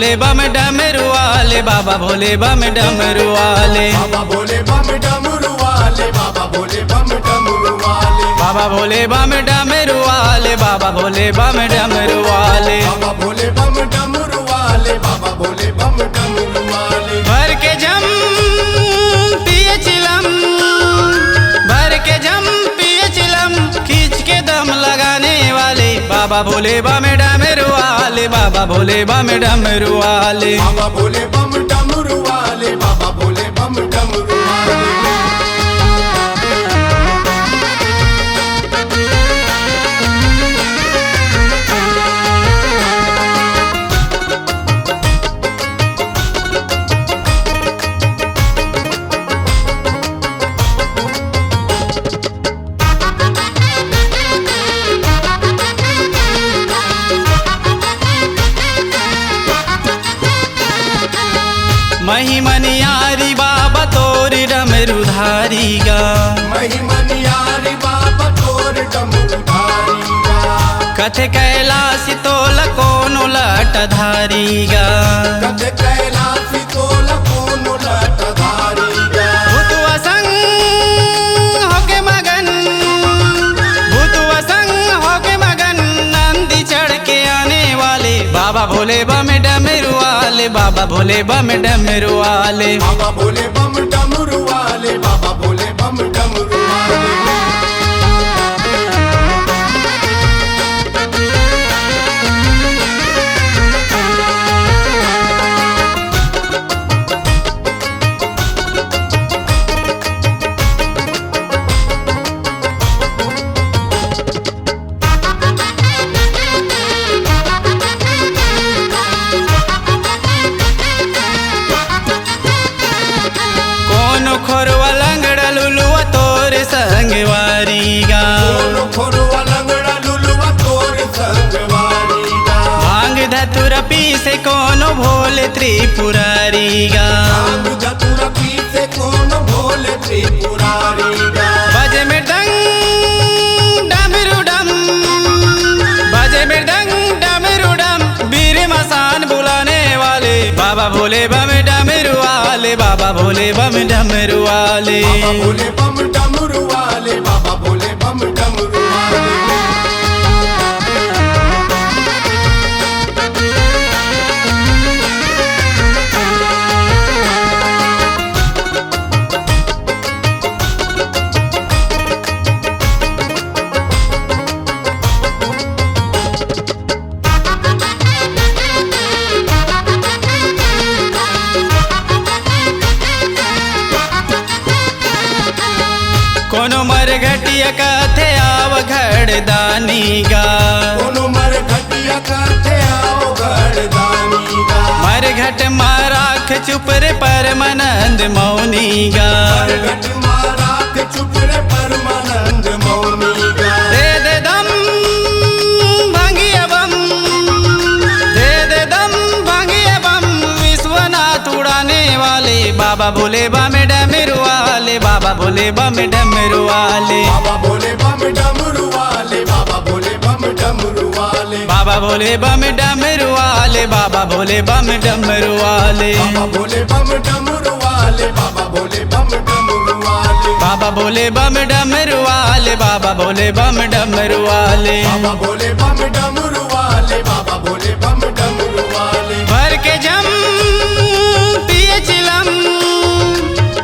भोले बम डमरू वाले, बाबा भोले बम डमरू वाले, बाबा भोले बम डमरू वाले, बाबा भोले बम डमरू वाले, बाबा भोले बम डमरू वाले, बाबा भोले बम डमरू वाले, बाबा भोले बम डमरू वाले, बाबा भोले बम डमरू वाले। भर के जम पिए चिलम, भर के जम पिए चिलम, खींच के दम लगाने वाले, बाबा भोले बम डमरू वाले, बाबा भोले बम डमरू वाले, बाबा भोले बम डमरू वाले, बाबा भोले बम डमरू वाले। महिमनियारी बाबा तोरी डमरू धारी गा, महिमनियारी बाबा तोर डमरू धारी गा, कथे कैलाश तोल कोनो लट धारी गा, कथे कैलाशी तोल कोनो लट धारी गा। भूतवा संग होके मगन, भूतवा संग होके मगन, नंदी चढ़ के आने वाले, बाबा भोले बम डमरू वाले, बाबा भोले बम डमरू वाले, बाबा भोले बम डमरू वाले, बाबा भोले बम डमरू वाले। कोनो खोरवा लंगड़ा लुलुआ तोर संगवारी गा, कोनो खोरवा लंगड़ा लुलुआ तोर संगवारी गा, भांग धतुरा पीसे कोनो भोले त्रिपुरारी गा, भांग धतूरा पीसे कोनो भोले त्रिपुरारी गा। बजे मृदंग डमरू डम, बजे मृदंग डमरू डम, वीर मसान बुलाने वाले, बाबा भोले बम डमरू वाले, बाबा भोले बम डमरू वाले, बाबा भोले बम डमरू वाले, बाबा भोले बम डमरू वाले। कोनो मर घटिया कथे आव घड़दानी गा, कोनो मर घटिया करते आओ घरदानी गा, मर घट माराख चुप रे परमानंद मौनी गा, मर घट मारा के चुप रे परमानंद मौनी गा। दे दे दम भांगिया बम, दे दे दम भांगिया बम, विश्वनाथ उड़ाने वाले, बाबा भोले बम डमरू वाले, बाबा भोले बम डमरू वाले, बाबा भोले बम डमरू वाले, बाबा भोले बम डमरू वाले, बाबा भोले बम डमरू वाले, बाबा भोले बम डमरू वाले, बाबा भोले बम डमरू वाले, बाबा भोले बम डमरू वाले, बाबा भोले बम डमरू वाले, बाबा भोले बम डमरू वाले, बाबा भोले बम डमरू वाले, बाबा भोले बम डमरू वाले। भर के जम पिए चिलम,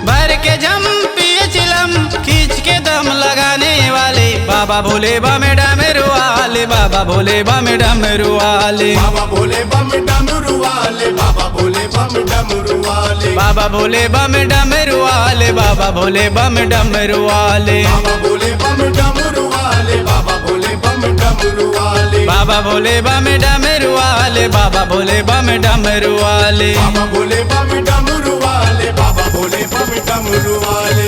भर के जम पिए चिलम, खींच के दम लगाने वाले, बाबा भोले बम डमरू वाले, बाबा भोले बम डमरू वाले, बाबा भोले बम डमरू वाले, बाबा भोले बम डमरू वाले, बाबा भोले बम डमरू वाले, बाबा भोले बम डमरू वाले, बाबा भोले बम डमरू वाले, बाबा भोले बम डमरू वाले, बाबा भोले बम डमरू वाले, बाबा भोले बम डमरू वाले, बाबा भोले बम डमरू वाले, बाबा भोले बम डमरू वाले।